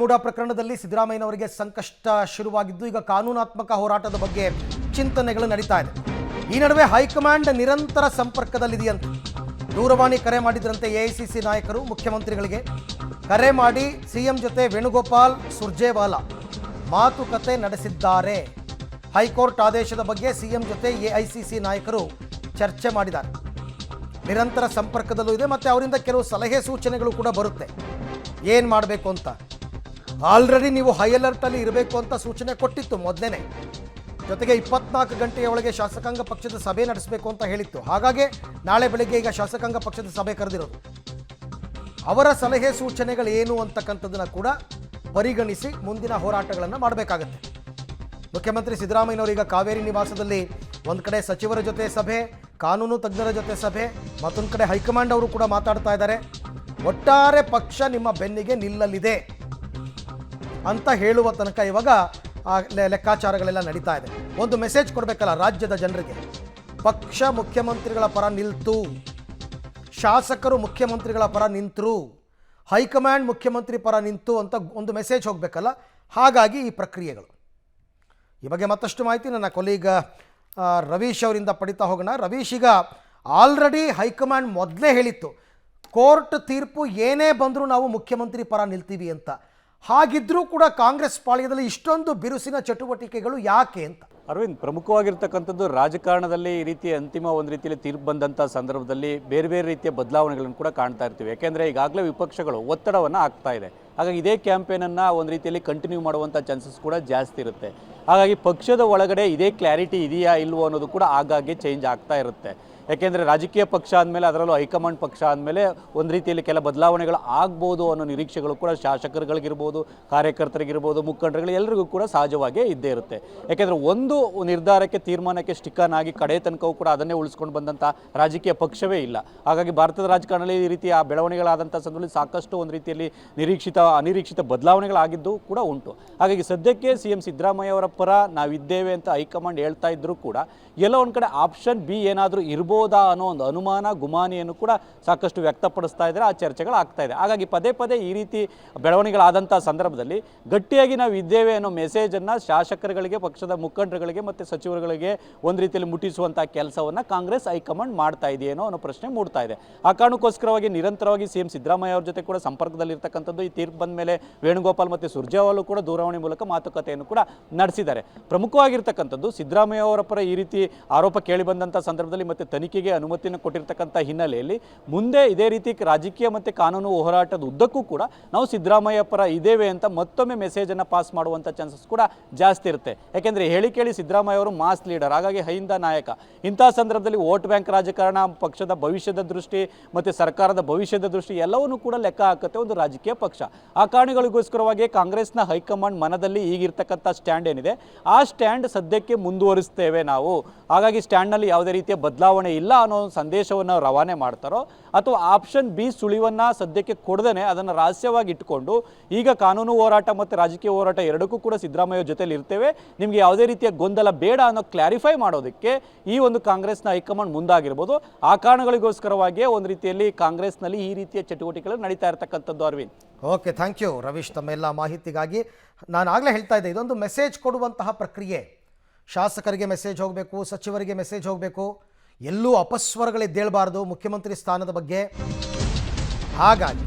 ಮೂಡ ಪ್ರಕರಣದಲ್ಲಿ ಸಿದ್ದರಾಮಯ್ಯನವರಿಗೆ ಸಂಕಷ್ಟ ಶುರುವಾಗಿದ್ದು ಈಗ ಕಾನೂನಾತ್ಮಕ ಹೋರಾಟದ ಬಗ್ಗೆ ಚಿಂತನೆಗಳು ನಡೀತಾ ಇದೆ. ಈ ನಡುವೆ ಹೈಕಮಾಂಡ್ ನಿರಂತರ ಸಂಪರ್ಕದಲ್ಲಿದೆಯಂತೆ. ದೂರವಾಣಿ ಕರೆ ಮಾಡಿದ್ರಂತೆ ಎಐಸಿಸಿ ನಾಯಕರು ಮುಖ್ಯಮಂತ್ರಿಗಳಿಗೆ ಕರೆ ಮಾಡಿ ಸಿಎಂ ಜೊತೆ ವೇಣುಗೋಪಾಲ್ ಸುರ್ಜೇವಾಲಾ ಮಾತುಕತೆ ನಡೆಸಿದ್ದಾರೆ. ಹೈಕೋರ್ಟ್ ಆದೇಶದ ಬಗ್ಗೆ ಸಿಎಂ ಜೊತೆ ಎಐಸಿಸಿ ನಾಯಕರು ಚರ್ಚೆ ಮಾಡಿದ್ದಾರೆ. ನಿರಂತರ ಸಂಪರ್ಕದಲ್ಲೂ ಇದೆ ಮತ್ತು ಅವರಿಂದ ಕೆಲವು ಸಲಹೆ ಸೂಚನೆಗಳು ಕೂಡ ಬರುತ್ತೆ. ಏನು ಮಾಡಬೇಕು ಅಂತ ಆಲ್ರೆಡಿ ನೀವು ಹೈ ಅಲರ್ಟಲ್ಲಿ ಇರಬೇಕು ಅಂತ ಸೂಚನೆ ಕೊಟ್ಟಿತ್ತು ಮೊದಲೇ. ಜೊತೆಗೆ 24 ಗಂಟೆಯ ಒಳಗೆ ಶಾಸಕಾಂಗ ಪಕ್ಷದ ಸಭೆ ನಡೆಸಬೇಕು ಅಂತ ಹೇಳಿತ್ತು. ಹಾಗಾಗಿ ನಾಳೆ ಬೆಳಗ್ಗೆ ಈಗ ಶಾಸಕಾಂಗ ಪಕ್ಷದ ಸಭೆ ಕರೆದಿರೋದು. ಅವರ ಸಲಹೆ ಸೂಚನೆಗಳು ಏನು ಅಂತಕ್ಕಂಥದ್ದನ್ನು ಕೂಡ ಪರಿಗಣಿಸಿ ಮುಂದಿನ ಹೋರಾಟಗಳನ್ನು ಮಾಡಬೇಕಾಗತ್ತೆ. ಮುಖ್ಯಮಂತ್ರಿ ಸಿದ್ದರಾಮಯ್ಯನವರು ಈಗ ಕಾವೇರಿ ನಿವಾಸದಲ್ಲಿ ಒಂದು ಕಡೆ ಸಚಿವರ ಜೊತೆ ಸಭೆ, ಕಾನೂನು ತಜ್ಞರ ಜೊತೆ ಸಭೆ, ಮತ್ತೊಂದು ಕಡೆ ಹೈಕಮಾಂಡ್ ಅವರು ಕೂಡ ಮಾತಾಡ್ತಾ ಇದ್ದಾರೆ. ಒಟ್ಟಾರೆ ಪಕ್ಷ ನಿಮ್ಮ ಬೆನ್ನಿಗೆ ನಿಲ್ಲಲಿದೆ ಅಂತ ಹೇಳುವ ತನಕ ಇವಾಗ ಲೆಕ್ಕಾಚಾರಗಳೆಲ್ಲ ನಡೀತಾ ಇದೆ. ಒಂದು ಮೆಸೇಜ್ ಕೊಡಬೇಕಲ್ಲ ರಾಜ್ಯದ ಜನರಿಗೆ. ಪಕ್ಷ ಮುಖ್ಯಮಂತ್ರಿಗಳ ಪರ ನಿಲ್ತು, ಶಾಸಕರು ಮುಖ್ಯಮಂತ್ರಿಗಳ ಪರ ನಿಂತರು, ಹೈಕಮಾಂಡ್ ಮುಖ್ಯಮಂತ್ರಿ ಪರ ನಿಂತು ಅಂತ ಒಂದು ಮೆಸೇಜ್ ಹೋಗಬೇಕಲ್ಲ. ಹಾಗಾಗಿ ಈ ಪ್ರಕ್ರಿಯೆಗಳು. ಈ ಬಗ್ಗೆ ಮತ್ತಷ್ಟು ಮಾಹಿತಿ ನನ್ನ ಕೊಲೀಗ ರವೀಶ್ ಅವರಿಂದ ಪಡಿತಾ ಹೋಗೋಣ. ರವೀಶ್, ಈಗ ಆಲ್ರೆಡಿ ಹೈಕಮಾಂಡ್ ಮೊದಲೇ ಹೇಳಿತ್ತು ಕೋರ್ಟ್ ತೀರ್ಪು ಏನೇ ಬಂದರೂ ನಾವು ಮುಖ್ಯಮಂತ್ರಿ ಪರ ನಿಲ್ತೀವಿ ಅಂತ. ಹಾಗಿದ್ರೂ ಕೂಡ ಕಾಂಗ್ರೆಸ್ ಪಾಳ್ಯದಲ್ಲಿ ಇಷ್ಟೊಂದು ಬಿರುಸಿನ ಚಟುವಟಿಕೆಗಳು ಯಾಕೆ ಅಂತ? ಅರವಿಂದ್, ಪ್ರಮುಖವಾಗಿರ್ತಕ್ಕಂಥದ್ದು ರಾಜಕಾರಣದಲ್ಲಿ ಈ ರೀತಿಯ ಅಂತಿಮ ಒಂದು ರೀತಿಯಲ್ಲಿ ತೀರ್ಪು ಬಂದಂಥ ಸಂದರ್ಭದಲ್ಲಿ ಬೇರೆ ಬೇರೆ ರೀತಿಯ ಬದಲಾವಣೆಗಳನ್ನು ಕೂಡ ಕಾಣ್ತಾ ಇರ್ತೀವಿ. ಯಾಕೆಂದರೆ ಈಗಾಗಲೇ ವಿಪಕ್ಷಗಳು ಒತ್ತಡವನ್ನು ಹಾಕ್ತಾ ಇದೆ. ಹಾಗಾಗಿ ಇದೇ ಕ್ಯಾಂಪೇನನ್ನು ಒಂದು ರೀತಿಯಲ್ಲಿ ಕಂಟಿನ್ಯೂ ಮಾಡುವಂಥ ಚಾನ್ಸಸ್ ಕೂಡ ಜಾಸ್ತಿ ಇರುತ್ತೆ. ಹಾಗಾಗಿ ಪಕ್ಷದ ಒಳಗಡೆ ಇದೇ ಕ್ಲಾರಿಟಿ ಇದೆಯಾ ಇಲ್ವೋ ಅನ್ನೋದು ಕೂಡ ಆಗಾಗ್ಗೆ ಚೇಂಜ್ ಆಗ್ತಾ ಇರುತ್ತೆ. ಯಾಕೆಂದರೆ ರಾಜಕೀಯ ಪಕ್ಷ ಆದಮೇಲೆ, ಅದರಲ್ಲೂ ಹೈಕಮಾಂಡ್ ಪಕ್ಷ ಆದಮೇಲೆ ಒಂದು ರೀತಿಯಲ್ಲಿ ಕೆಲ ಬದಲಾವಣೆಗಳು ಆಗ್ಬೋದು ಅನ್ನೋ ನಿರೀಕ್ಷೆಗಳು ಕೂಡ ಶಾಸಕರುಗಳಿಗಿರ್ಬೋದು, ಕಾರ್ಯಕರ್ತರಿಗಿರ್ಬೋದು, ಮುಖಂಡರುಗಳು ಎಲ್ಲರಿಗೂ ಕೂಡ ಸಹಜವಾಗಿಯೇ ಇದ್ದೇ ಇರುತ್ತೆ. ಯಾಕೆಂದರೆ ಒಂದು ನಿರ್ಧಾರಕ್ಕೆ, ತೀರ್ಮಾನಕ್ಕೆ ಸ್ಟಿಕ್ಕನ್ ಆಗಿ ಕಡೆ ತನಕವೂ ಕೂಡ ಅದನ್ನೇ ಉಳಿಸ್ಕೊಂಡು ಬಂದಂಥ ರಾಜಕೀಯ ಪಕ್ಷವೇ ಇಲ್ಲ. ಹಾಗಾಗಿ ಭಾರತದ ರಾಜಕಾರಣದಲ್ಲಿ ಈ ರೀತಿಯ ಬೆಳವಣಿಗೆಗಳಾದಂಥ ಸಂದರ್ಭದಲ್ಲಿ ಸಾಕಷ್ಟು ಒಂದು ರೀತಿಯಲ್ಲಿ ಅನಿರೀಕ್ಷಿತ ಬದಲಾವಣೆಗಳಾಗಿದ್ದು ಕೂಡ ಉಂಟು. ಹಾಗಾಗಿ ಸದ್ಯಕ್ಕೆ ಸಿಎಂ ಸಿದ್ದರಾಮಯ್ಯ ಅವರ ಪರ ನಾವಿದ್ದೇವೆ ಅಂತ ಹೈಕಮಾಂಡ್ ಹೇಳ್ತಾ ಇದ್ದರೂ ಕೂಡ ಎಲ್ಲ ಒಂದು ಕಡೆ ಆಪ್ಷನ್ ಬಿ ಏನಾದರೂ ಇರ್ಬೋದಾ ಅನ್ನೋ ಒಂದು ಅನುಮಾನ, ಗುಮಾನಿಯನ್ನು ಕೂಡ ಸಾಕಷ್ಟು ವ್ಯಕ್ತಪಡಿಸ್ತಾ ಇದ್ದಾರೆ. ಆ ಚರ್ಚೆಗಳಾಗ್ತಾ ಇದೆ. ಹಾಗಾಗಿ ಪದೇ ಪದೇ ಈ ರೀತಿ ಬೆಳವಣಿಗೆಗಳಾದಂಥ ಸಂದರ್ಭದಲ್ಲಿ ಗಟ್ಟಿಯಾಗಿ ನಾವು ಇದ್ದೇವೆ ಅನ್ನೋ ಮೆಸೇಜನ್ನು ಶಾಸಕರುಗಳಿಗೆ, ಪಕ್ಷದ ಮುಖಂಡರುಗಳಿಗೆ ಮತ್ತು ಸಚಿವರುಗಳಿಗೆ ಒಂದು ರೀತಿಯಲ್ಲಿ ಮುಟ್ಟಿಸುವಂಥ ಕೆಲಸವನ್ನು ಕಾಂಗ್ರೆಸ್ ಹೈಕಮಾಂಡ್ ಮಾಡ್ತಾ ಇದೆಯೇನೋ ಅನ್ನೋ ಪ್ರಶ್ನೆ ಮೂಡ್ತಾ ಇದೆ. ಆ ಕಾರಣಕ್ಕೋಸ್ಕರವಾಗಿ ನಿರಂತರವಾಗಿ ಸಿಎಂ ಸಿದ್ದರಾಮಯ್ಯ ಅವ್ರ ಜೊತೆ ಕೂಡ ಸಂಪರ್ಕದಲ್ಲಿರ್ತಕ್ಕಂಥದ್ದು. ಈ ತೀರ್ಪು ಬಂದ ಮೇಲೆ ವೇಣುಗೋಪಾಲ್ ಮತ್ತು ಸುರ್ಜೇವಾಲಾ ಕೂಡ ದೂರವಾಣಿ ಮೂಲಕ ಮಾತುಕತೆಯನ್ನು ಕೂಡ ನಡೆಸಿದ್ದಾರೆ. ಪ್ರಮುಖವಾಗಿರ್ತಕ್ಕಂಥದ್ದು ಸಿದ್ದರಾಮಯ್ಯ ಅವರ ಪರ ಈ ರೀತಿ ಆರೋಪ ಕೇಳಿ ಬಂದಂಥ ಸಂದರ್ಭದಲ್ಲಿ ಮತ್ತು ತನಿಖೆಗೆ ಅನುಮತಿಯನ್ನು ಕೊಟ್ಟಿರ್ತಕ್ಕಂಥ ಹಿನ್ನೆಲೆಯಲ್ಲಿ ಮುಂದೆ ಇದೇ ರೀತಿ ರಾಜಕೀಯ ಮತ್ತು ಕಾನೂನು ಹೋರಾಟದ ಉದ್ದಕ್ಕೂ ಕೂಡ ನಾವು ಸಿದ್ದರಾಮಯ್ಯ ಪರ ಇದ್ದೇವೆ ಅಂತ ಮತ್ತೊಮ್ಮೆ ಮೆಸೇಜನ್ನು ಪಾಸ್ ಮಾಡುವಂಥ ಚಾನ್ಸಸ್ ಕೂಡ ಜಾಸ್ತಿ ಇರುತ್ತೆ. ಯಾಕೆಂದರೆ ಹೇಳಿ ಕೇಳಿ ಸಿದ್ದರಾಮಯ್ಯ ಅವರು ಮಾಸ್ ಲೀಡರ್, ಹಾಗಾಗಿ ಹೈಂದ ನಾಯಕ. ಇಂಥ ಸಂದರ್ಭದಲ್ಲಿ ವೋಟ್ ಬ್ಯಾಂಕ್ ರಾಜಕಾರಣ, ಪಕ್ಷದ ಭವಿಷ್ಯದ ದೃಷ್ಟಿ ಮತ್ತು ಸರ್ಕಾರದ ಭವಿಷ್ಯದ ದೃಷ್ಟಿ ಎಲ್ಲವನ್ನೂ ಕೂಡ ಲೆಕ್ಕ ಹಾಕುತ್ತೆ ಒಂದು ರಾಜಕೀಯ ಪಕ್ಷ. ಆ ಕಾರಣಗಳಿಗೋಸ್ಕರವಾಗಿ ಕಾಂಗ್ರೆಸ್ನ ಹೈಕಮಾಂಡ್ ಮನದಲ್ಲಿ ಈಗಿರ್ತಕ್ಕಂಥ ಸ್ಟ್ಯಾಂಡ್ ಏನಿದೆ ಆ ಸ್ಟ್ಯಾಂಡ್ ಸದ್ಯಕ್ಕೆ ಮುಂದುವರಿಸ್ತೇವೆ ನಾವು. ಹಾಗಾಗಿ ಸ್ಟ್ಯಾಂಡ್ನಲ್ಲಿ ಯಾವುದೇ ರೀತಿಯ ಬದಲಾವಣೆ ಇಲ್ಲ ಅನ್ನೋ ಸಂದೇಶವನ್ನು ರವಾನೆ ಮಾಡ್ತಾರೋ, ಅಥವಾ ಆಪ್ಷನ್ ಬಿ ಸುಳಿವನ್ನು ಸದ್ಯಕ್ಕೆ ಕೊಡದೇನೆ ಅದನ್ನು ರಹಸ್ಯವಾಗಿ ಇಟ್ಕೊಂಡು ಈಗ ಕಾನೂನು ಹೋರಾಟ ಮತ್ತು ರಾಜಕೀಯ ಹೋರಾಟ ಎರಡಕ್ಕೂ ಕೂಡ ಸಿದ್ದರಾಮಯ್ಯ ಜೊತೆಲಿ ಇರ್ತೇವೆ, ನಿಮಗೆ ಯಾವುದೇ ರೀತಿಯ ಗೊಂದಲ ಬೇಡ ಅನ್ನೋ ಕ್ಲಾರಿಫೈ ಮಾಡೋದಕ್ಕೆ ಈ ಒಂದು ಕಾಂಗ್ರೆಸ್ನ ಹೈಕಮಾಂಡ್ ಮುಂದಾಗಿರ್ಬೋದು. ಆ ಕಾರಣಗಳಿಗೋಸ್ಕರವಾಗಿಯೇ ಒಂದು ರೀತಿಯಲ್ಲಿ ಕಾಂಗ್ರೆಸ್ನಲ್ಲಿ ಈ ರೀತಿಯ ಚಟುವಟಿಕೆಗಳು ನಡೀತಾ ಇರತಕ್ಕಂಥದ್ದು. Arvind, okay, thank you Ravish ತಮ್ಮೆಲ್ಲ ಮಾಹಿತಿಗಾಗಿ. ನಾನು ಆಗಲೇ ಹೇಳ್ತಾ ಇದ್ದೆ, ಇದೊಂದು ಮೆಸೇಜ್ ಕೊಡುವಂತಹ ಪ್ರಕ್ರಿಯೆ. ಶಾಸಕರಿಗೆ ಮೆಸೇಜ್ ಹೋಗಬೇಕು, ಸಚಿವರಿಗೆ ಮೆಸೇಜ್ ಹೋಗಬೇಕು, ಎಲ್ಲೂ ಅಪಸ್ವರಗಳಿದ್ದೇಳಬಾರ್ದು ಮುಖ್ಯಮಂತ್ರಿ ಸ್ಥಾನದ ಬಗ್ಗೆ. ಹಾಗಾಗಿ